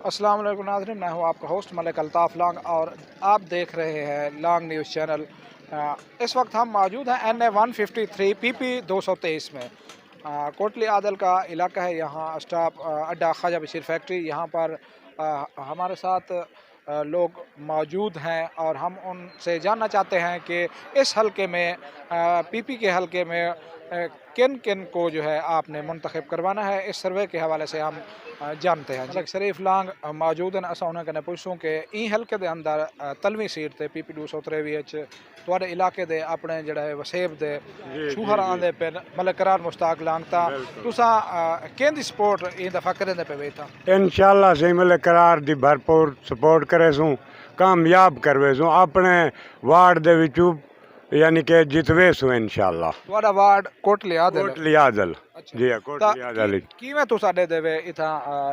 अस्सलाम वालेकुम नाज़रीन, मैं हूँ आपका होस्ट मलिक अल्ताफ़ लॉन्ग और आप देख रहे हैं लॉन्ग न्यूज़ चैनल। इस वक्त हम मौजूद हैं NA-153 PP 223 में। कोटली आदल का इलाका है। यहाँ स्टाफ अड्डा ख्वाजा बशीर फैक्ट्री, यहाँ पर हमारे साथ लोग मौजूद हैं और हम उनसे जानना चाहते हैं कि इस हलके में PP के हलके में किन किन को जो है आपने मुंतखब करवाना है। इस सर्वे के हवाले से हम जानते हैं। मलिक शरीफ लांग मौजूद हैं। असा उन्हें कने पुछूं कि ई हलके दे अंदर तलवी सीट ते PP 223 तुहाडे इलाके दे अपने जिहड़ा है वसेब दे शूहर आंदे पे मलिक करार मुश्ताक लांग ता तुसा केंदी सपोर्ट ई दफा करेंदे पे वेता इंशाल्लाह से मलिक करार दी भरपूर सपोर्ट करे सूं, कामयाब करवे सूं, अपने वार्ड दे विचों यानी कि जितवे सूं इंशाल्लाह। तुहाडा वार्ड कोटली आदल है। कोटली आदल जी हाँ, कोटली आदल किवें तू साडे देवे इथा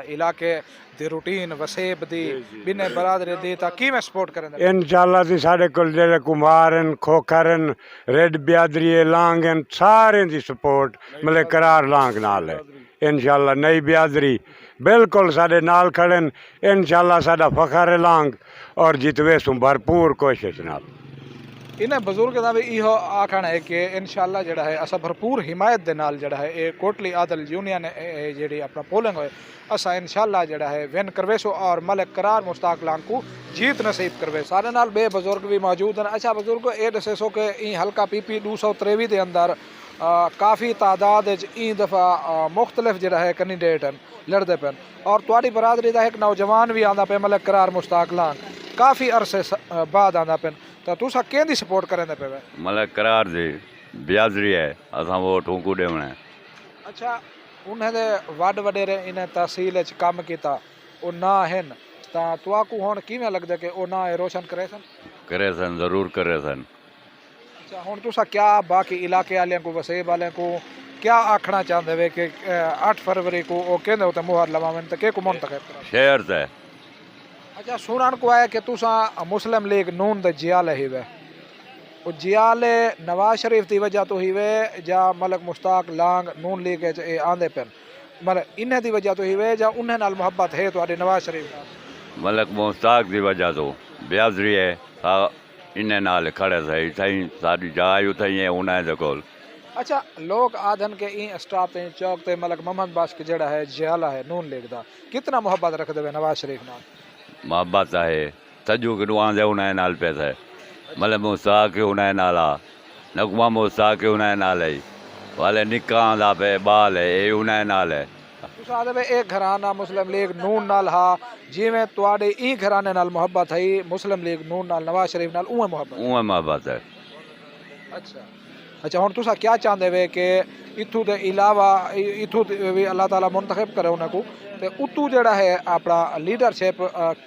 इलाके दी रूटीन वसेब दी बिने बरादरी दी ता किवें सपोर्ट करेंदे इंशाल्लाह सी साढ़े कोल जेड़े कुमार हैं, खोखर हैं, रेड बियादरी लांग हैं, सारे दी सपोर्ट मलिक करार लांग नाल है। इंशाल्लाह नई बियादरी बिल्कुल साढ़े नाल खड़े हैं। इंशाल्लाह साडा फखर है लांग और जितवे सूं भरपूर कोशिश नाल। इन्हें बुजुर्ग का भी इहो आखना है कि इंशाल्लाह जड़ा है असा भरपूर हिमायत दे नाल जड़ा है ये कोटली आदल यूनियन जी अपना पोलिंग होए असा इंशाल्लाह जड़ा है विन करवेसो और मलिक करार मुश्ताक लांग को जीत नसीब करवे। सारे नाल बे बुजुर्ग भी मौजूद हैं। अच्छा बुजुर्ग ये दसेसो कि ई हल्का PP 223 के अंदर काफ़ी तादाद ई दफ़ा मुख्तलिफ जड़ा है कैंडिडेट हैं लड़ते पे और तुहाडी बरादरी का एक नौजवान भी आंदा पे मलिक करार मुश्ताक लांग काफ़ी अरसे बाद आंदा पे तो तुसा केंदी सपोर्ट करेंदे पे मलिक करार दी बियादरी है असां वोट उनको देवना है। अच्छा उन्हें दे वड वडेरे इन्हें तहसील च काम कीता ओ ना हन ता तुआकू हुण किवें लगदा कि ओ ना रोशन करे सन जरूर करे सन। अच्छा हुण तुसा क्या बाकी इलाके वाले को वसेब वाले को क्या आखना चाहते वे कि 8 फरवरी को ओ केंदे उते मुहर लवावन ते के को मुंतखब करा शहर से अच्छा सुनन को है कि तुसा मुस्लिम लीग नून दे जियाले ही वे ओ जियाले नवाज शरीफ की वजह तो ही वे जा मलिक मुश्ताक लांग नून लीग च आंदे पे मतलब इन्हें दी वजह तो ही वे जा उन्हें नाल मोहब्बत है तुहाडे नवाज शरीफ नाल मलिक मुश्ताक की वजह तो बियादरी है इन्हें नाल खड़े सही सही सारी जाय उथई है उन्हें दे कोल। अच्छा लोग आधन के ई स्टाफ ते चौक ते मलिक मोहम्मद बाश के जेड़ा है जियाला है नून लीग दा कितना मोहब्बत रख दे नवाज शरीफ नाल मोहब्बत है सजू के आंदे उन्हें नाल पैसा है मलिक मुश्ताक के उन्हें नाला नगमा मुश्ताक के उन्हें नाल है वाले निक्का आंदा पे बाल है ये उन्हें नाल है। तुसा आदे एक घराना मुस्लिम लीग नून नाल हा जिवें तुहाडे ई घराने नाल मोहब्बत है मुस्लिम लीग नून नाल नवाज शरीफ नाल उहे मोहब्बत है। अच्छा अच्छा हुण तुसा क्या चाहते वे कि इथू दे इलावा इथू भी अल्लाह ताला मुंतखब करे उन्हें को ते उतू जेड़ा है अपना लीडरशिप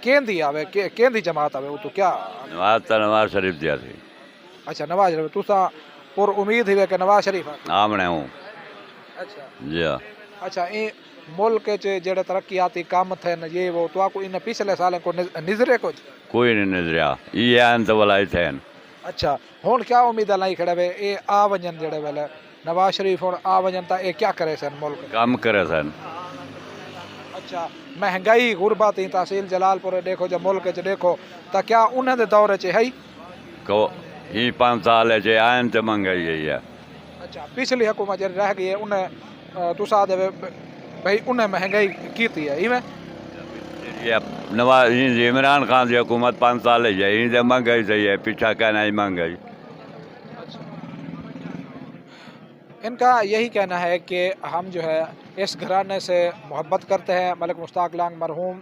केंदी आवे केंदी जमात आवे उतू क्या नवाज शरीफ दिया थी। अच्छा नवाज शरीफ तुसा पुर उम्मीद है कि नवाज शरीफ आमने हूँ। अच्छा जी हाँ। अच्छा ये मुल्क च जेड़े तरक्याती काम थे न ये वो तो आपको इन पिछले साल को नजरे को कोई नहीं नजरिया ये अंत वाला थे। अच्छा हुण क्या उम्मीद लाई खड़े वे ये आ वजन जेड़े वेले नवाज शरीफ हुण आ वजन ता ये क्या करे सन मुल्क काम करे सन। अच्छा महंगाई गुरबत तहसील जलालपुर देखो जब मुल्क च देखो ता क्या उन्हें दे दौर च है को ही 5 साल है आयन तो महंगाई गई है। अच्छा पिछली हुकूमत जब रह गई है उन्हें तुसा दे भाई उन्हें महंगाई की थी है इवें ये नवाज इमरान खान की हुकूमत 5 साल है ये महंगाई सही है पीछा कहना ही महंगाई। इनका यही कहना है कि हम जो है इस घराने से मोहब्बत करते हैं। मलिक मुश्ताक लांग मरहूम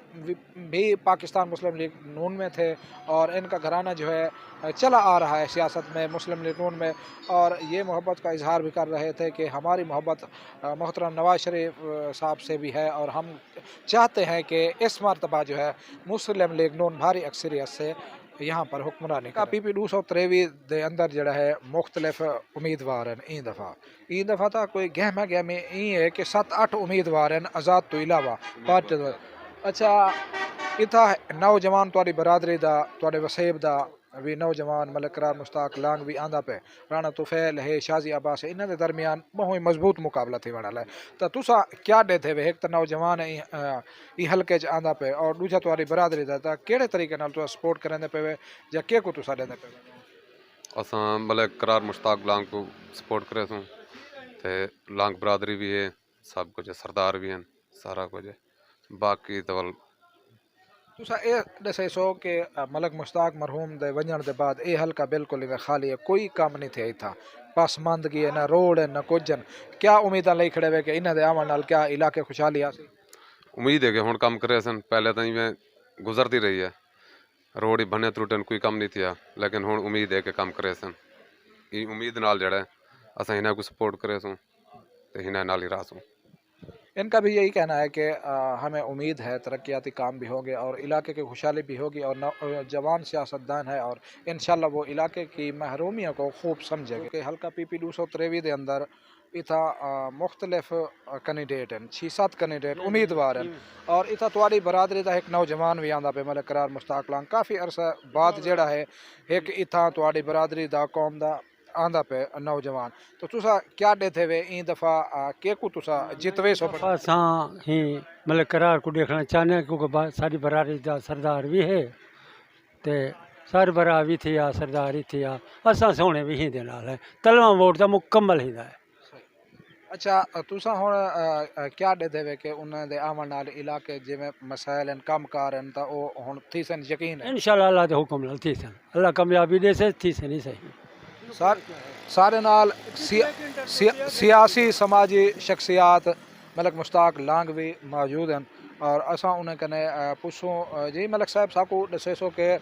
भी पाकिस्तान मुस्लिम लीग नून में थे और इनका घराना जो है चला आ रहा है सियासत में मुस्लिम लीग नून में और ये मोहब्बत का इजहार भी कर रहे थे कि हमारी मोहब्बत मोहतरम नवाज शरीफ साहब से भी है और हम चाहते हैं कि इस मरतबा जो है मुस्लिम लीग नून भारी अक्सरियत से यहाँ पर हुक्मरानी का PP 223 दे अंदर जड़ा है मुख्तलिफ उम्मीदवार हैं। ई दफ़ा तो कोई गहमा गहमी ई है कि 7-8 उम्मीदवार हैं आज़ाद तो इलावा पार्टी। अच्छा इतना नौजवान तुहाडी बरादरी दा तुहाडे वसेब दा بھی نوجوان ملک قرار مشتاق لانگ بھی آندا پہ رانا توفیل ہے شازی عباس ہے انہاں دے درمیان بہت مضبوط مقابلہ تھی وڑا ہے تو تسا کیا ڈے تھے ایک تو نوجوان ای حلقے چ آندا پہ اور دوجا تہاڈی برادری دا تا کیڑے طریقے نال تو سپورٹ کرندے پے یا کے کو تسا دیندے پے اساں ملک قرار مشتاق لانگ کو سپورٹ کرے سوں تے لانگ برادری بھی ہے سب کچھ ہے سردار بھی ہیں سارا کچھ ہے باقی تو تسا اے دسے سو کہ ملک مشتاق مرحوم دے ونجن دے بعد اے حلقہ بالکل ہی خالی ہے کوئی کام نہیں تھے تھا پسماندگی ہے نہ روڈ ہے نہ کچھ کیا امیداں لئی کھڑے ہوئے کہ انہاں دے آون نال کیا علاقے خوشحالی آسی امید ہے کہ ہن کم کرے سن پہلے تائیں میں گزرتی رہی ہے روڈ ہی بنے ترٹن کوئی کم نہیں تھیا لیکن ہن امید ہے کہ کم کرے سن ای امید نال جڑا ہے اساں انہاں کو سپورٹ کرے سوں تے انہاں نال ہی راہ سوں ان کا بھی یہی کہنا ہے کہ ہمیں امید ہے ترقیاتی کام بھی ہوں گے اور علاقے کی خوشحالی بھی ہوگی اور جوان سیاستدان ہے اور انشاءاللہ وہ علاقے کی محرومیوں کو خوب سمجھے گا کہ حلقہ پی پی 223 دے اندر اتھا مختلف کینڈیڈیٹ ہیں 6-7 کینڈیڈیٹ امیدوار ہیں اور اتھا تواڈی برادری دا ایک نوجوان بھی آندا پہ ملک قرار مشتاق لانگ کافی عرصہ بعد جڑا ہے ایک اتھا تواڈی برادری دا قوم دا آندا پہ نوجوان تو تسا کیا ڈے تھے وے این دفعہ کے کو تسا جتوے سو اساں ہی ملک قرار کو دیکھنا چاہنے کیونکہ ساری برادری دا سردار بھی ہے تے سارے برا بھی تھی سردار ہی تھی اساں سونے بھی ہی دے نال ہے تلواں ووٹ دا مکمل ہی دا ہے اچھا تسا ہن کیا ڈے دے وے کہ انہاں دے آون نال علاقے جویں مسائل ہیں کم کار ہیں تا او ہن تھی سن یقین ہے انشاءاللہ اللہ دے حکم نال تھی سن اللہ کامیابی دے سے تھی سے نہیں صحیح سارے نال سیاسی سماجی شخصیات ملک مشتاق لانگ بھی موجود ہیں اور اساں انہیں کنے پوچھوں جی ملک صاحب ساکو دسے سو کہ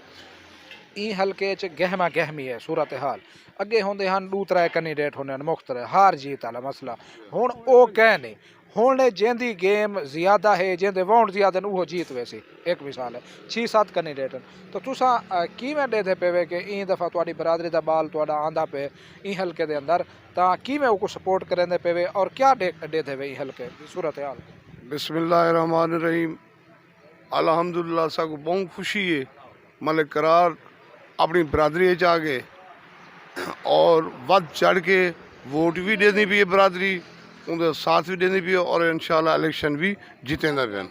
ای حلقے چ گہما گہمی ہے صورتحال اگے ہوندے ہن 2-3 کینڈیڈیٹ ہوندے ہیں مختلف ہار جیت والا مسئلہ ہن او کہ نہیں ہن جیندی گیم زیادہ ہے جیندے ووٹ زیادہ ہیں وہ جیت ویسی ایک مثال ہے 6-7 کینڈیڈیٹ ہیں تو تسا کیویں دے دے پے کہ این دفعہ تواڈی برادری دا بال تواڈا آندا پے ای حلقے دے اندر تا کیویں او کو سپورٹ کریندے پے اور کیا دے دے وے ای حلقے دی صورتحال بسم اللہ الرحمن الرحیم الحمدللہ ساکو بہت خوشی ہے ملک قرار اپنی برادری چ آ گئے اور ود چڑھ کے ووٹ بھی دینی پی ہے برادری اندر ساتھ بھی دینی پی ہے اور انشاءاللہ الیکشن بھی جیتیں پین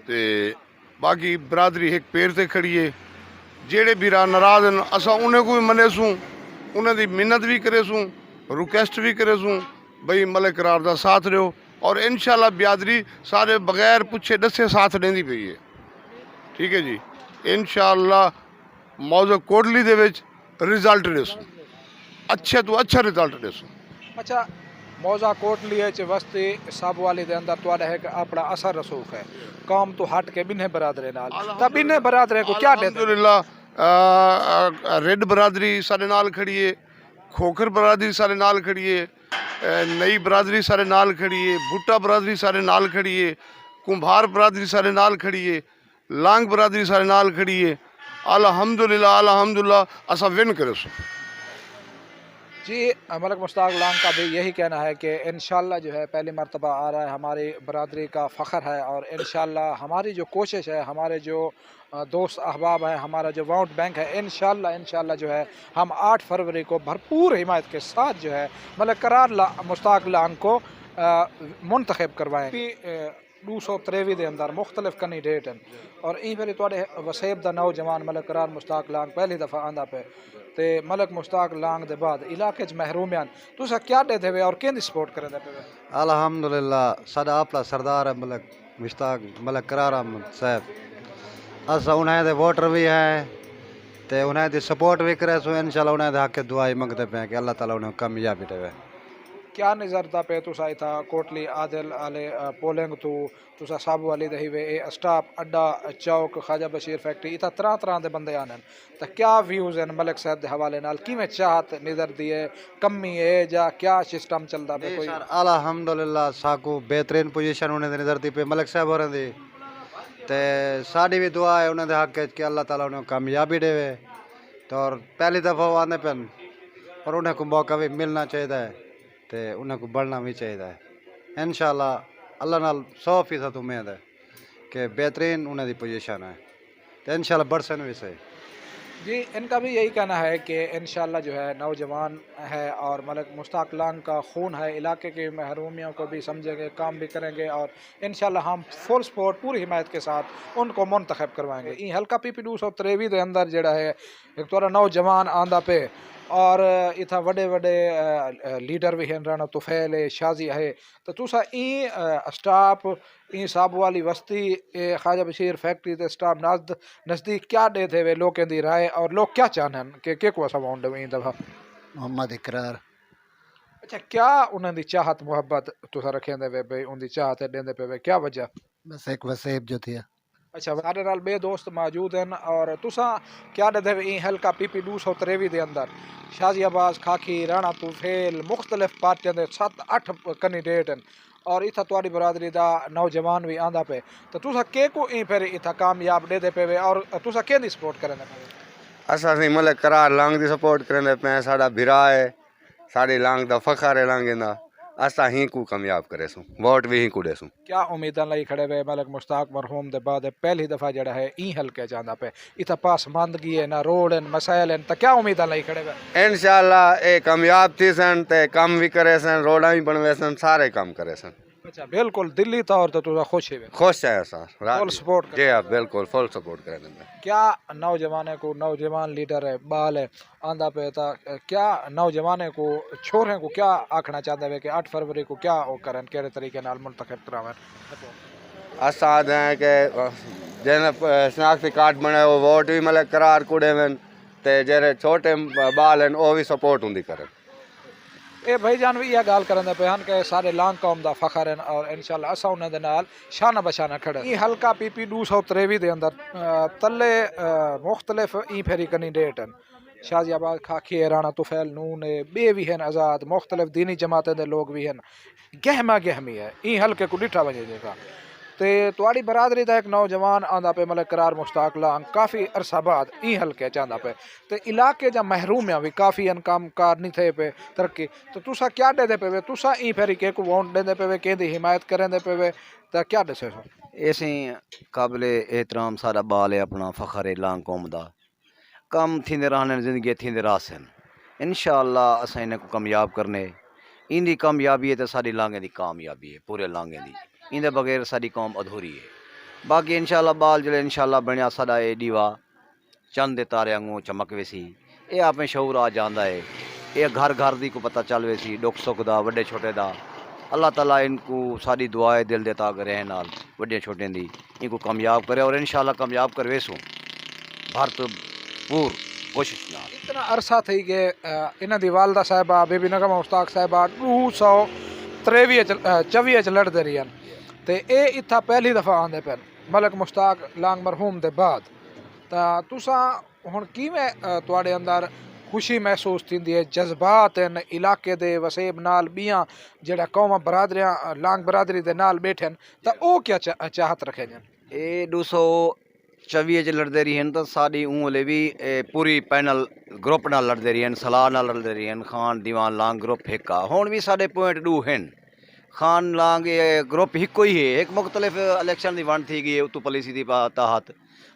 تے باقی برادری ایک پیر تے کھڑی ہے جیڑے بھی راہ ناراض ہیں اساں انہیں کو بھی منے سوں انہیں دی منت بھی کرے سوں ریکویسٹ بھی کرے سوں بھئی ملک قرار دا ساتھ رہو اور انشاءاللہ برادری سارے بغیر پوچھے دسے ساتھ دینی پئی ہے ٹھیک ہے جی انشاءاللہ موضوع کوٹلی دے وچ رزلٹ دسوں اچھے تو اچھا رزلٹ دسوں اچھا موضوع کوٹلی چ وسطی ساب والی دے اندر تواڈا ہے کہ اپنا اثر رسوخ ہے قوم تو ہٹ کے بنے برادری نال تا بنے برادری کو کیا دے الحمدللہ ریڈ برادری سارے نال کھڑی ہے کھوکھر برادری سارے نال کھڑی ہے نئی برادری سارے نال کھڑی ہے بھٹا برادری سارے نال کھڑی ہے کمبھار برادری سارے نال کھڑی ہے لانگ برادری سارے نال کھڑی ہے الحمدللہ اسا ون کرے سو جی ملک مشتاق لانگ کا بھی یہی کہنا ہے کہ انشاءاللہ جو ہے پہلی مرتبہ آ رہا ہے ہماری برادری کا فخر ہے اور انشاءاللہ ہماری جو کوشش ہے ہمارے جو دوست احباب ہیں ہمارا جو ووٹ بینک ہے انشاءاللہ جو ہے ہم 8 فروری کو بھرپور حمایت کے ساتھ جو ہے ملک قرار مشتاق لانگ کو منتخب کروائیں 223 دے اندر مختلف کینڈیڈیٹ ہیں اور این پھر تواڈے وسیب دا نوجوان ملک قرار مشتاق لانگ پہلی دفعہ آندا پہ تے ملک مشتاق لانگ دے بعد علاقے چ محرومیاں تسا کیا دے دے اور کیندی سپورٹ کرے دے پے الحمدللہ ساڈا اپنا سردار ہے ملک مشتاق ملک قرار احمد صاحب اسا انہیں دے ووٹر بھی ہیں تے انہیں دی سپورٹ بھی کرے سو انشاءاللہ انہیں دے حق دعائی منگتے پے کہ اللہ تعالیٰ انہیں کامیابی دے کیا نظر تا پہ تسا تھا کوٹلی عادل والے پولنگ تو تسا سابو والی دہی وے اے اسٹاپ اڈا چوک خواجہ بشیر فیکٹری اتنا طرح دے بندے آنے تو کیا ویوز ہیں ملک صاحب دے حوالے نال کیویں چاہت نظر دیے کمی ہے جا کیا سسٹم چلتا پہ کوئی الحمدللہ ساکو بہترین پوزیشن انہیں دے نظر دی پہ ملک صاحب ہو رہے دی تے ساڑی بھی دعا ہے انہیں دے حق کہ اللہ تعالیٰ انہیں کامیابی دے وے تو اور پہلی دفعہ وہ آنے پہ اور انہیں کو موقع بھی ملنا چاہیے تے انہیں کو بڑھنا بھی چاہیے انشاءاللہ اللہ نال 100% امید ہے کہ بہترین انہیں دی پوزیشن ہے تے انشاءاللہ بڑھ سن بھی صحیح जी, इनका भी यही कहना है कि इंशाल्लाह जो है नौजवान है और मलिक मुश्ताक लांग का खून है, इलाके की महरूमियों को भी समझेंगे, काम भी करेंगे और इंशाल्लाह हम फुल सपोर्ट पूरी हिमायत के साथ उनको मुंतखब करवाएंगे। ई हल्का PP 223 के अंदर जड़ा है एक तोरा नौजवान आंदा पे और इथा वडे वडे लीडर भी हैं, राणा तुफैल है, शाजी है, तो तुसा ई स्टाफ ई साहब वाली वस्ती ख्वाजा बशीर फैक्ट्री ते स्टाफ नज़दीक क्या दे थे वे लोगों की राय और लोग क्या चाहन के को असा वाउंड में दफा मोहम्मद इकरार अच्छा क्या उन्हें दी चाहत मोहब्बत तुसा रखेंदे वे भाई उनकी चाहत देंदे पे वे क्या वजह बस एक वसेब जो थी अच्छा सारे नाल बे दोस्त मौजूद हैं और तुसा क्या दे ई हल्का PP 223 दे अंदर शाजी अब्बास खाकी राणा तुफैल मुख्तलिफ पार्टियां दे 7-8 कैंडिडेट हैं और इथा तुहाडी बरादरी दा नौजवान भी आंदा पे तो तुसा के को ई फिर इथा कामयाब दे पे वे और तुसा केंदी सपोर्ट करने पे असां सी मतलब करार लांग दी सपोर्ट करने पे साडा भिरा है साडी लांग दा फखर है लांग दा असां ही को कामयाब करे सू वोट भी ही को दे सू क्या उम्मीदां लई खड़े वे मलिक मुश्ताक मरहूम दे बाद पहली दफा जड़ा है ई हल्के जांदा पे इथा पास मांदगी है ना रोड हैं मसाइल हैं तो क्या उम्मीदां लई खड़े वे इंशाल्लाह ए कामयाब थी सन ते काम भी करे सन रोडा भी बनवे सन सारे काम करे सन अच्छा बिल्कुल दिल्ली तौर ते तुसा खुश है खुश है असां फुल सपोर्ट जी हाँ बिल्कुल फुल सपोर्ट करे में क्या नौजवाने को नौजवान लीडर है बाल है आंदा पे था क्या नौजवाने को छोरे को क्या आखना चाहते हैं कि 8 फरवरी को क्या वो करन केड़े तरीके नाल मुंतखब करावन असां आखदे हैं कि जिन्हें शनाख्ती कार्ड बने वो वोट भी मतलब करार कुड़े में ते जेरे छोटे बाल हैं वो भी सपोर्ट होंदी करे ए भाईजान भी यह गाल करन पे हन के सारे लांग कौम दा फखर हैं और इंशाल्लाह असा उन्हें दे नाल शाना बशाना खड़े ई हल्का PP 223 दे अंदर तले मुख्तलिफ ई फेरी कैंडिडेट हैं शाजी आबाद खाकी राणा तुफैल नून बे भी हैं आज़ाद मुख्तलिफ दीनी जमातें दे लोग भी हैं गहमा गहमी है ई हल्के को डिठा वजे देखा ते तुहाड़ी बरादरी दा एक नौजवान आंदा पे मतलब करार मुश्ताक लांग काफ़ी अरसा बाद ई हल्के चांदा पे ते इलाके जा महरूमियां भी काफ़ी अन काम कार नहीं थे पे तरक्की तो तुसा क्या दे पे वे तुसा ई फेरी के को वोट दे पे वे केंदी हिमायत करें पे वे तो क्या दसे सो असें काबिल एहतराम सारा बाल है अपना फखर है लांग कौम दा कम थींदे रहने ज़िंदगी थींदे रासन इंशाअल्लाह असां इन्हें को कामयाब करने इंदी कामयाबी है तो सारी लांगे दी कामयाबी है पूरे लांगे दी इंदे बगैर सारी कौम अधूरी है बाकी इंशाअल्लाह बाल जले इंशाअल्लाह बनया साडा ए दीवा चंद दे तारे आंगू चमक वेसी ये आप में शऊर आ जांदा है ये घर घर दी को पता चल वेसी दुख सुख दा वड्डे छोटे दा अल्लाह ताला इनको सारी दुआएं दिल देता करे नाल वड्डे छोटे दी इनको कामयाब करे और इंशाअल्लाह कामयाब करवे सू भरपूर कोशिश नाल इतना अरसा थी कि इन्हां दी वालदा साहिबा बेबी नगमा मुश्ताक साहिबा 223 च लड़दे रही ते ए इत्था पहली दफ़ा आंदे पे मलिक मुश्ताक लांग मरहूम दे बाद तो तुसा हुण किवें तुहाडे अंदर खुशी महसूस थींदी है जज्बात हैं इलाके दे वसेब नाल बियां जेड़ा कौम बरादरियां लांग बरादरी दे नाल बैठे तो ओ क्या चाहत रखे जन ए 224 च लड़दे रही तो साड़ी ऊँले भी पूरी पैनल ग्रुप नाल लड़दे रही सलाह नाल लड़दे रही खान दीवान लांग ग्रुप हिक्का हुण भी साढ़े पॉइंट 2 हैं खान लांग ग्रुप हिको ही है एक मुख्तलिफ इलेक्शन की वंड थी गई उतू पॉलिसी की तहत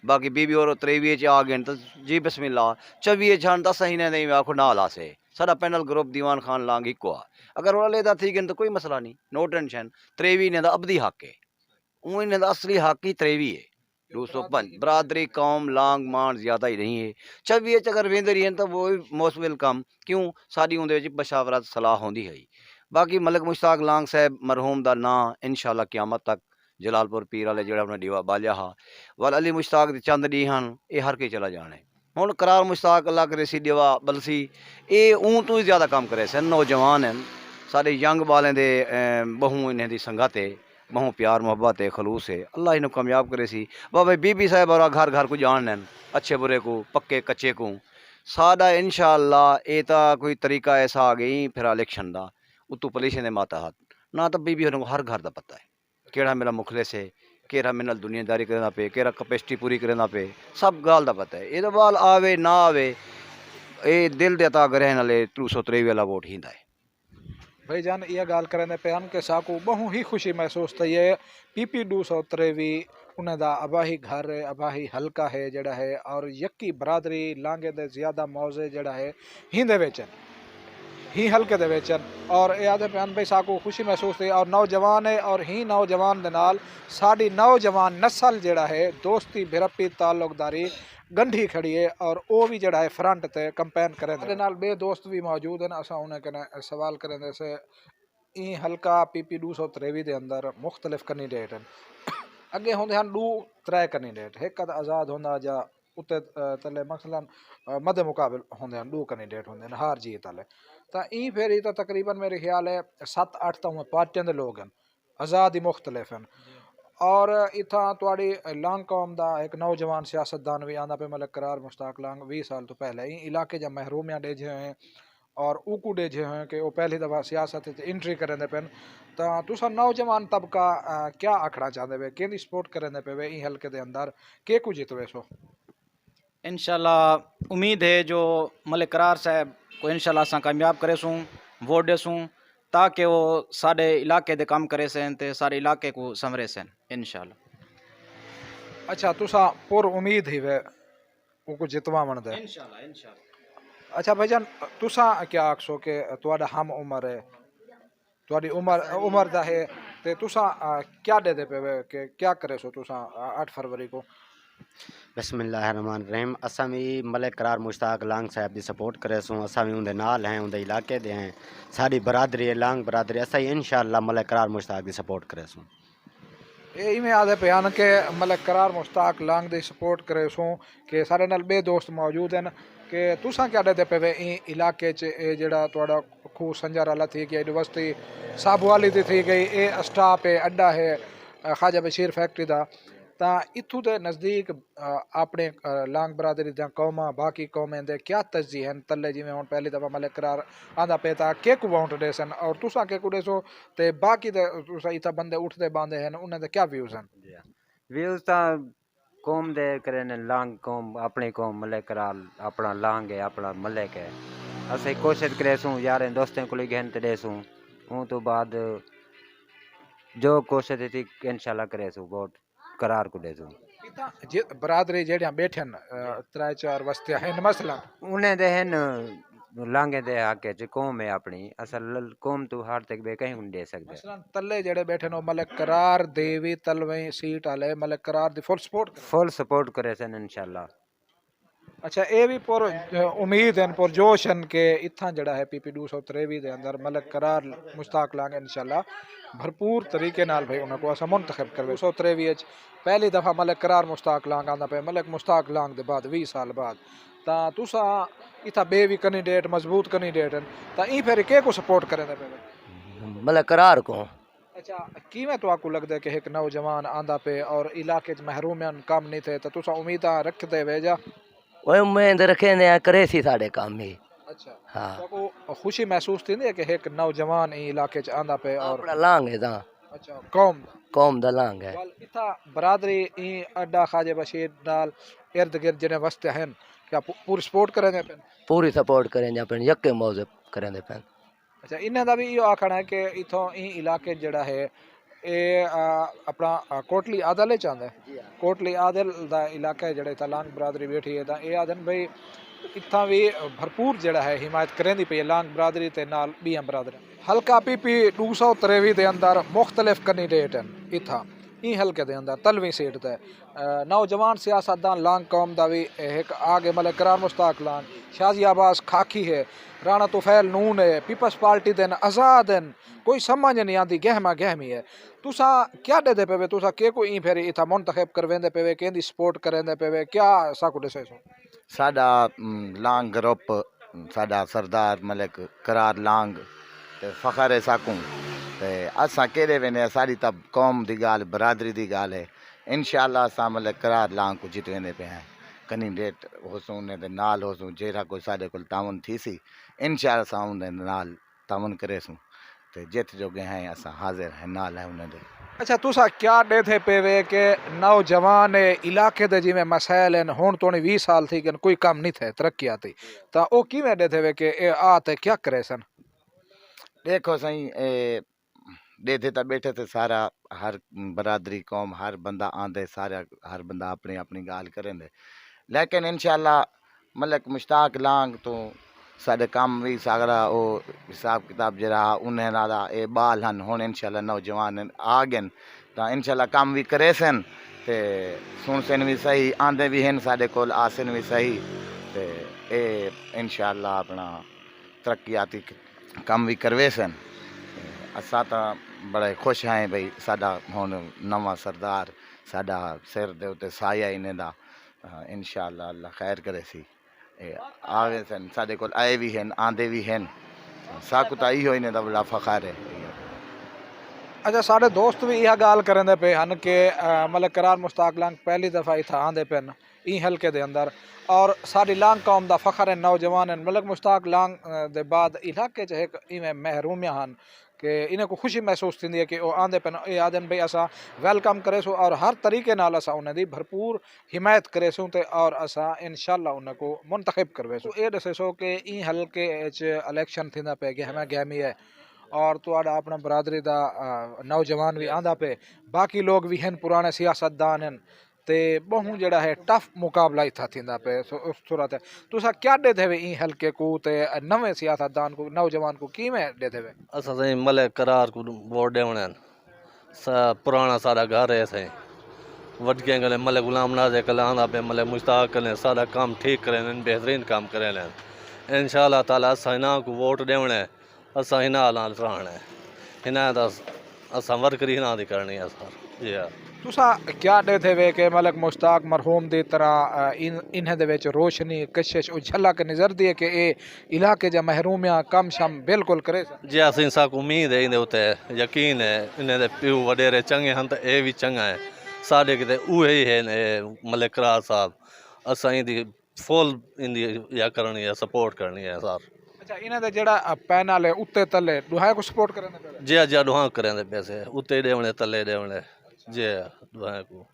बाकी बीबी और 23 आ गए तो जी बिस्मिल्लाह 24 छन तो असें इन्हें आखो ना लासे सारा पैनल ग्रुप दीवान खान लांग हिको आ अगर वो अलहदा थी गए तो कोई मसला नहीं नो टेंशन 23 इन्हें अबदी हक है ऊँ इन्हें असली हक ही 23 है 205 बरादरी कौम लांग मान ज़्यादा ही नहीं है 24 अगर वेंदे रही तो वो मोस्ट वेलकम क्यों साड़ी उन्हें बशावरत सलाह होंदी है बाकी मलिक मुश्ताक लांग साहब मरहूम दा ना इंशाअल्लाह क़यामत तक जलालपुर पीर वाले जेड़ा उन्हें दीवा बालिया हा वाल अली मुश्ताक दे चंद डी हन ये हर के चला जाने हुण करार मुश्ताक अल्लाह करे सी दीवा बलसी ये ऊँ तो ही ज़्यादा काम करे सन नौजवान हैं सारे यंग बालें दे बहु इन्हें दी संगत है बहु प्यार मुहब्बत है खलूस है अल्लाह इन्हें कामयाब करे सी बाबा बीबी साहब और घर घर को जान अच्छे बुरे को पक्के कच्चे को सादा इंशाअल्लाह ये कोई तरीका ऐसा आ गई फिर इलेक्शन का उतू पॉलिसी ने माता हाथ ना तो बीबी हर घर का पता है केड़ा मेरा मुखलिस है केड़ा मेरे नाल दुनियादारी करना पे केड़ा कैपेसिटी पूरी करना पे सब गाल का पता है ये बाल आवे ना आवे ये दिल देता ग्रहण वाले 223 वाला वोट ही है भाईजान यह गाल करें पे हम के साकू बहु ही खुशी महसूस थी है PP 223 انہیں دا اباہی گھر ہے اباہی حلقہ ہے جڑا ہے اور یکی برادری لانگے دے زیادہ موضے جڑا ہے ہندے ویچن ہی حلقے دے ویچن اور یہ آدھے پیان بھائی ساکو خوشی محسوس تھی اور نوجوان ہے اور ہی نوجوان دے نال ساڑی نوجوان نسل جڑا ہے دوستی بھرپی تعلق داری گنڈھی کھڑی ہے اور وہ بھی جڑا ہے فرنٹ تے کمپین کریں دے نال بے دوست بھی موجود ہیں اسا انہیں کنے سوال کریں دے سے این حلقہ پی پی 223 دے اندر مختلف کینڈیڈیٹ ہیں اگے ہوندے ہن 2-3 کینڈیڈیٹ ایک آزاد ہوندا جا اتنے تلے مثلا مد مقابل ہوندے ہیں 2 کینڈیڈیٹ ہوندے ہیں ہار جیت والے تا این پھر تو تقریباً میرے خیال ہے 7-8 تو پارٹیاں دے لوگ ہیں آزاد ہی مختلف ہیں اور اتھاں تواڈی لانگ قوم دا ایک نوجوان سیاستدان بھی آندا پہ ملک قرار مشتاق لانگ 20 سال تو پہلے این علاقے جا محرومیاں ڈیجے ہیں اور اوکو ڈیجے ہیں کہ وہ پہلی دفعہ سیاست انٹری کریں دے پن تا تسا نوجوان طبقہ کیا آکھنا چاہتے پے کیندی سپورٹ کریں دے پے این حلقے دے اندر کے کو جیتوے سو انشاءاللہ امید ہے جو ملک قرار صاحب کو انشاءاللہ اساں کامیاب کرے سوں ووٹ دے سوں تاکہ وہ سارے علاقے دے کام کرے سن تے سارے علاقے کو سمرے سن انشاءاللہ. اچھا تسا پر امید ہی وے وہ کو جتوا من دے انشاءاللہ. اچھا بھائی جان تسا کیا آکھسو کہ تواڈا ہم عمر ہے تواڈی عمر دا ہے تے تسا کیا دے دے پے وے کہ کیا کرے سو تسا 8 فروری کو بسم اللہ الرحمن الرحیم اساں بھی ملک قرار مشتاق لانگ صاحب دی سپورٹ کرے سوں اساں بھی اون دے نال ہیں اون دے علاقے دے ہیں ساری برادری ہے لانگ برادری اساں انشاءاللہ ملک قرار مشتاق دی سپورٹ کرے سوں یہ میں آدھے پیان کہ ملک قرار مشتاق لانگ دی سپورٹ کرے سوں کہ سارے نال بے دوست موجود ہیں کہ تساں کیا دے دے پے وے این علاقے چ اے جڑا تواڈا کھو سنجر والا تھی گیا یونیورسٹی صابو والی دی تھی گئی اے اسٹاپ ہے اڈا ہے خواجہ بشیر فیکٹری دا تا اتھو دے نزدیک اپنے لانگ برادری دیاں قوماں باقی قومیں دے کیا تجزیے ہیں تلے جی میں ہن پہلی دفعہ ملک قرار آندا پے تا کہ کو ووٹ دے سن اور تساں کہ کو دے سو تے باقی دے تساں ایتھا بندے اٹھ دے باندے ہیں انہاں دے کیا ویوز ہیں ویوز تا قوم دے کرن لانگ قوم اپنی قوم ملک قرار اپنا لانگ ہے اپنا ملک ہے اسے کوشش کرے سوں یاریں دوستیں کو گھن تے دے سوں اون تو بعد جو کوشش تھی انشاءاللہ کرے سوں ووٹ قرار کو دے دوں برادری جڑیاں بیٹھن 3-4 وستیاں ہیں مثلا انہیں دے ہیں لانگے دے حق چ قوم ہے اپنی اصل قوم تو ہر تک بے کہیں نہیں دے سکتے مثلا تلے جڑے بیٹھے نو ملک قرار دیوی تلویں سیٹ والے ملک قرار دی فل سپورٹ کرے سن انشاءاللہ. اچھا اے بھی پر امید ہیں پر جوش ہیں کہ اتھاں جڑا ہے پی پی 223 دے اندر ملک قرار مشتاق لانگ انشاءاللہ بھرپور طریقے نال بھائی انہاں کو اسا منتخب کروے 223 پہلی دفعہ ملک قرار مشتاق لانگ آندا پے ملک مشتاق لانگ دے بعد 20 سال بعد تا تسا اتھا بے بھی کینڈیڈیٹ مضبوط کینڈیڈیٹ ہیں تا این پھر کے کو سپورٹ کرے دے پے ملک قرار کو. اچھا کیویں تو آپ کو لگدا ہے کہ ایک نوجوان آندا پہ اور علاقے چ محرومیان کام نہیں تھے تو تسا امیداں رکھدے وے جا وہ امید رکھے نے کرے سی ساڈے کام ہی. اچھا ہاں کو خوشی محسوس تھیندی ہے کہ ایک نوجوان ای علاقے چ آندا پہ اور اپنا لانگ ہے دا. اچھا قوم دا لانگ ہے. اتھا برادری ای اڈا خواجہ بشیر نال ارد گرد جنے وستے ہیں کیا پوری سپورٹ کریں دے پن پوری سپورٹ کریں دے پن یکے موضوع کریں دے پن. اچھا انہاں دا بھی یہ آکھنا ہے کہ اتھوں ای علاقے جڑا ہے اے اپنا کوٹلی عادل چاہتا ہے کوٹلی عادل دا علاقہ ہے جڑا اتھا لانگ برادری بیٹھی ہے تا اے آدھن بھائی اتھاں بھی بھرپور جڑا ہے حمایت کریں دی پئی لانگ برادری تے نال بیاں برادری. حلقہ پی پی 223 دے اندر مختلف کینڈیڈیٹ ہیں اتھا این حلقے دے اندر تلویں سیٹ تے نوجوان سیاستدان لانگ قوم دا بھی ایک آگے ملک قرار مشتاق لانگ شازی عباس کھاکی ہے رانا طفیل نون ہے پیپلز پارٹی دن آزاد ہیں کوئی سمجھ نہیں آتی گہما گہمی ہے. تسا کیا دے دے پے تسا کہ کوئی پھر اتھا منتخب کرویں دے پے کیندی سپورٹ کریں دے پے کیا سا کو دسے سو ساڈا لانگ گروپ ساڈا سردار ملک قرار لانگ تے فخر ہے ساکوں تے اساں کہڑے وینے ساری تب قوم دی گال برادری دی گال ہے انشاءاللہ اساں ملک قرار لانگ کو جتویندے پے ہیں کینڈیڈیٹ ہوسوں دے نال ہوسوں جیڑا کوئی ساڈے کول تعاون تھی سی انشاءاللہ اساں اون دے نال تعاون کرے سوں تے جت جو گئے ہیں اساں حاضر ہیں نال ہیں انہاں دے. اچھا تسا کیا دے تھے پے وے کہ نوجوان علاقے دے جویں مسائل ہیں ہن تو 20 سال تھی کہ کوئی کام نہیں تھے ترقیاتی تا او کیویں دے تھے وے کہ اے آ تے کیا کرے سن. دیکھو سائیں ॾेठे त बैठे थे सारा हर बरादरी कौम हर बंदा आंदे सारा हर बंदा अपनी अपनी गाल करेंदे लेकिन इंशाल्लाह मलिक मुश्ताक लांग तो साढ़े काम भी सारा वो हिसाब किताब जरा उन्हें नादा ए बाल हन हुन इंशाल्लाह नौजवान आ गए तो इंशाल्लाह काम भी करे सन ते सुन सन भी सही आंदे भी हैं साढ़े कोल आसन भी सही ते ए इंशाल्लाह अपना तरक्याती काम भी करवे सन असा तो बड़े खुश हैं भाई साडा हुन नवा सरदार साडा सिर दे उत्ते साया इन्हें दा इंशाल्लाह अल्लाह खैर करे सी आवे सन साडे कोल आए भी हैं आंदे भी हैं साकू तो इहो इन्हें दा बड़ा फखर है। अच्छा साढ़े दोस्त भी यह गाल करेंदे पे हन के मलिक करार मुश्ताक लांग पहली दफ़ा इत्था आंदे पेन ई हल्के दे अंदर और साड़ी लांग कौम दा फखर है नौजवान हैं मलिक मुश्ताक लांग दे बाद इलाके च एक इवें महरूमिया हन कि इन्हें को खुशी महसूस थी है कि वो आंदे पेन ये आदन भाई असा वेलकम करे सो और हर तरीके नाल असा उन्हें दी भरपूर हिमायत करे सो ते और असा इंशाल्लाह उन्हें को मुंतखब करवे सो ये दसे सो कि ई हल्के च इलेक्शन थींदा पे कि हमें गहमी है और तुहाडा अपना बरादरी दा नौजवान भी आंदा पे बाकी लोग भी हैं पुराने सियासतदान हैं ते बहु जड़ा है टफ मुकाबला इत्था थींदा पे सो उस सूरत है तुसा क्या दे देवे ई हल्के को ते नवे सियासतदान को नौजवान को कीमें दे देवे असा सही मलिक करार को वोट देवण पुराना सारा घर है सही वडके गले मलिक गुलाम नाज़े कल आंदा पे मलिक मुश्ताक करें सारा काम ठीक करें बेहतरीन काम करें इंशाल्लाह ताला असा इना को वोट देवण असा इना नाल रहना है इना दा असा वर्करी इना दी करनी है सर जी हाँ तुसा क्या दे थे वे के मलिक मुश्ताक मरहूम दी तरह इन्हें दे विच रोशनी कशिश उछला के नजर दिए कि ए इलाके जा महरूमिया कम शम बिल्कुल करे जी असीं साकू उम्मीद है इंदे उते यकीन है इन्हें दे प्यू वडेरे चंगे हन तो ए भी चंगा है साडे किते उहे ही है मलिक करार साहब असां इंदी फुल इंदी या करनी है सपोर्ट करनी है सर। अच्छा इन्हें दे जेड़ा पैनल है उत्ते तले दुहाए को सपोर्ट करने पे जी जी दुहा करेंदे पैसे उत्ते देवणे तले देवणे जी दुहाए को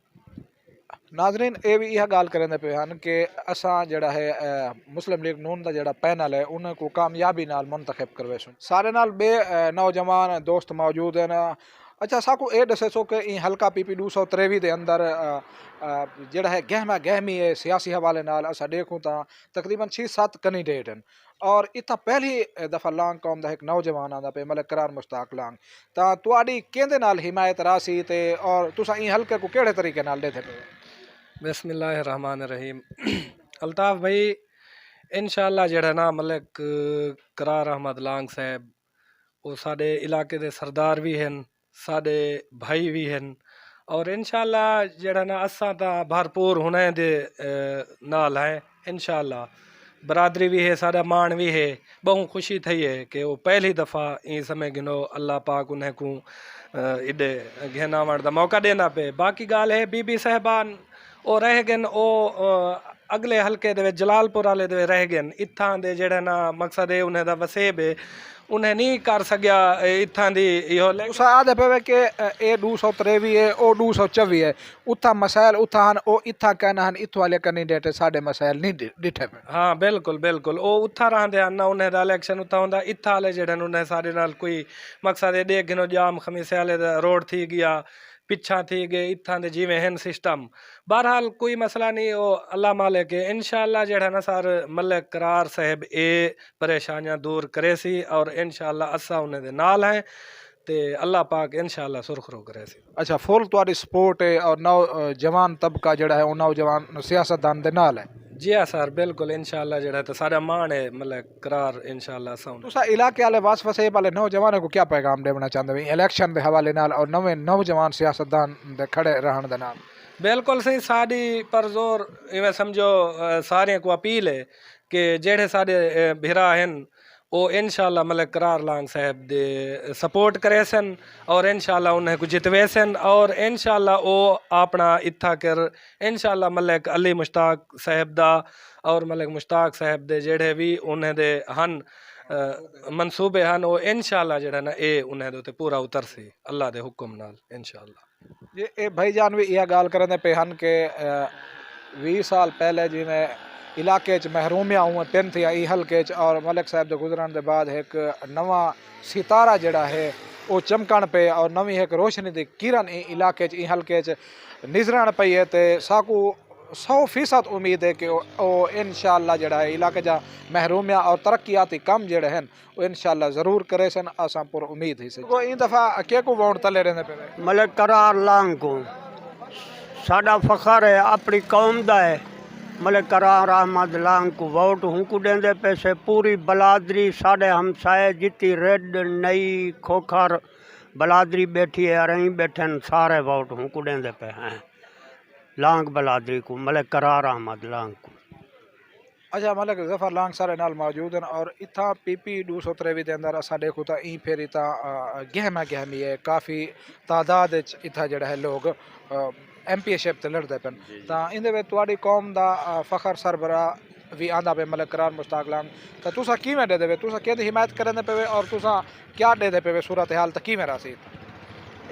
नाजरीन ये भी यह गाल करेंदे पे हन कि असा जड़ा है मुस्लिम लीग नून दा जड़ा पैनल है उन्हें को कामयाबी नाल मुंतखब करवे सुन सारे नाल बे नौजवान दोस्त मौजूद हैं। अच्छा साकू ये दसे सो कि ई हल्का PP 223 दे अंदर जड़ा है गहमा गहमी है सियासी हवाले नाल असा देखूं ता तकरीबन 6-7 कैंडिडेट हैं और इतना पहली दफ़ा लांग कौम दा एक नौजवान आंदा पे मलिक करार मुश्ताक लांग ता तुहाडी केंदे नाल हिमायत रासी ते और तुसा ई हल्के को केड़े तरीके नाल देते पे बिस्मिल्लाहिर्रहमानिर्रहीम अल्ताफ भाई इंशाल्लाह जेड़ा ना मलिक करार अहमद लांग साहब वो साडे इलाके दे सरदार भी हैं साडे भाई भी हैं और इंशाल्लाह जेड़ा ना असा ता भरपूर हुने दे नाल है इंशाल्लाह बरादरी भी है सारा मान भी है बहु खुशी थी है कि वो पहली दफ़ा ई समय गिनो अल्लाह पाक उन्हें को इडे घेना वण दा मौका देना पे बाकी गाल है बीबी साहबान वो रह गए ओ अगले हल्के दे जलालपुर वाले दे रह गए इत्थां दे जेड़ा ना मकसद है उन्हें दा वसेब है उन्हें नहीं कर सकिया इत्थां दी इहो तुसा आदे पे कि ए 223 है ओ 224 है उथा मसाइल उथा हन ओ इत्था कहना हन इत्थों वाले कैंडिडेट साडे मसाइल नहीं डिठे पे हाँ बिल्कुल बिल्कुल ओ उथा रहंदे हन ना उन्हें दा इलेक्शन उथा हुंदा इत्था वाले जेड़न उन्हें साडे नाल कोई मकसद है दे गिनो जाम खमीसे वाले दा रोड थी गया पिछा थी गए इत्थां दे जिवें हैं सिस्टम बहरहाल कोई मसला नहीं वो अल्लाह मालिक है इंशाल्लाह जेड़ा ना सर मलिक करार साहब ए परेशानियां दूर करे सी और इंशाल्लाह असा उन्हें दे नाल हैं ते अल्लाह पाक इंशाल्लाह सुरखरू करे सी। अच्छा फुल तुम्हारी सपोर्ट है और नौजवान तबका जड़ा है वो नौजवान सियासतदान दे नाल है जी हाँ सर बिल्कुल इंशाल्लाह जड़ा तो सारा मान है मतलब करार इंशाल्लाह तुसा इलाके वाले वास वसेब वाले नौजवानों को क्या पैगाम देना चाहते हैं इलेक्शन के हवाले नाल और नवे नौजवान सियासतदान दे खड़े रहन दे नाल बिल्कुल सही साड़ी पर जोर इवें समझो सारे को अपील है कि जेड़े सारे भिरा हैं वो इंशाल्लाह मलिक करार लांग साहब दे सपोर्ट करे सन और इंशाल्लाह उन्हें को जितवे सन और इंशाल्लाह वो अपना इत्था कर इंशाल्लाह मलिक अली मुश्ताक साहब दा और मलिक मुश्ताक साहब दे जेड़े भी उन्हें दे हन मनसूबे हन वो इंशाल्लाह जेड़ा ना ए उन्हें दे पूरा उतर सी अल्लाह दे हुक्म नाल इंशाल्लाह। ये भाईजान भी यह गाल करने पे हन के 20 साल पहले जिन्हें इलाके च महरूमिया हुआ पिन थी ई हल्के च और मलिक साहब के गुजरन के बाद एक नवा सितारा जड़ा है वो चमकण पे और नवी एक रोशनी दी किरण इलाके च हल्के च निजरण पई है ते साकू 100% उम्मीद है कि वो इंशाअल्लाह जड़ा है इलाके जा महरूमिया और तरक्याती कम जड़े हैं वो इंशाअल्लाह ज़रूर करे सन असां पर उम्मीद ही से कोई इन दफ़ा के को वोट तले रहंदे पे मलिक करार लांग को साडा फखर है अपनी कौम दा है मलिक करार अहमद लांग को वोट हुंकू देंदे पैसे पूरी बलादरी साडे हमसाए जितनी रेड नई खोखर बलादरी बैठी है अरई बैठन सारे वोट हुंकू देंदे पे हैं लांग बलादरी को मलिक करार अहमद लांग को अच्छा मलिक जफर लांग सारे नाल मौजूद हैं और इतना PP 223 के अंदर असा देखो तो ई फिर इतना गहमी है काफ़ी तादाद इतना जड़ा है लोग MPशिप ते लड़ते पे तो इन तुहाडी कौम दा फखर सरबरा भी आंदा पे मलिक करार मुश्ताक लांग तो तुसा किवें दे देवे तुसा केदी हिमायत करने पे और तुसा क्या दे दे पे सूरत हाल तो किवें रासी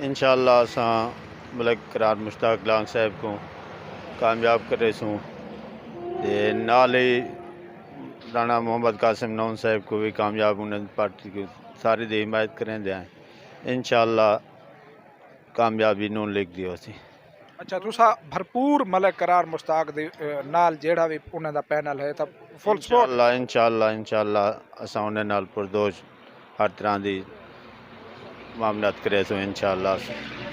इंशाअल्लाह असां मलिक करार मुश्ताक लांग साहब को कामयाब करे सूँ नाल ही राणा मोहम्मद कासिम नौन साहब को भी कामयाब उन्हें पार्टी की सारी दी हिमायत करें दें इंशाअल्लाह कामयाबी नून लिख दी होती अच्छा तुसा भरपूर मलिक करार मुश्ताक दी नाल जेड़ा भी उन्हें दा पैनल है तब फुल सपोर्ट इंशाअल्लाह असां उन्हें नाल पुरदोश हर तरह दी मामलात करे सो इंशाअल्लाह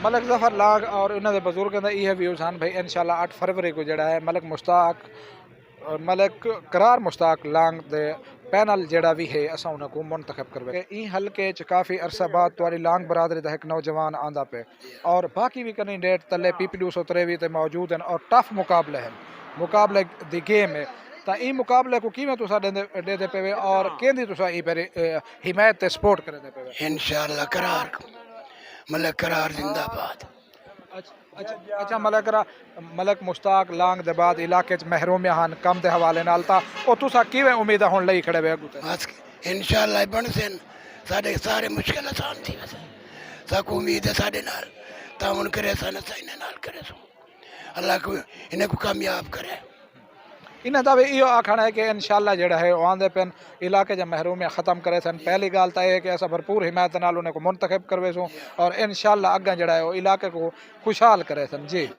मलिक जफर लांग और उन्होंने बुजुर्गों का यह व्यूज़ हैं भाई इंशाअल्लाह 8 फरवरी को जड़ा है मलिक करार मुश्ताक लांग दे पैनल जड़ा भी है असा उनको मुंतखब करवे ई हल्के च काफ़ी अरसा बाद तुम्हारी लांग बरादरी का एक नौजवान आंदा पे और बाकी भी कैंडिडेट तले PP 223 ते मौजूद हैं और टफ मुकाबले हैं मुकाबले दी गेम है तो ई मुकाबले को किवें तुसा दे दे पे और केंदी तुसा ई पर हिमायत ते सपोर्ट करे दे पे इंशाअल्लाह करार मलिक करार जिंदाबाद अच्छा मलिक मुश्ताक लांग दे बाद इलाके च महरूमिया हन कम दे हवाले नाल ता ओ तुसा किवें उम्मीद होण लई खड़े वे अगू ते बस इंशाअल्लाह बन सेन साडे सारे मुश्किल आसान थी वैसे साकू उम्मीद है साडे नाल ताउन करे सन सैन नाल करे सो अल्लाह को इन्हें को कामयाब करे इन्हें दा भी इहो आखना है कि इंशाअल्लाह जड़ा है आंदे पेन इलाके जा महरूमिया ख़त्म करे सन पहली गाल तो है कि असा भरपूर हिमायत नाल उन्हें को मुंतखब करवे सूँ और इंशाअल्लाह अग्गा जड़ा है इलाके को खुशहाल करे सन जी।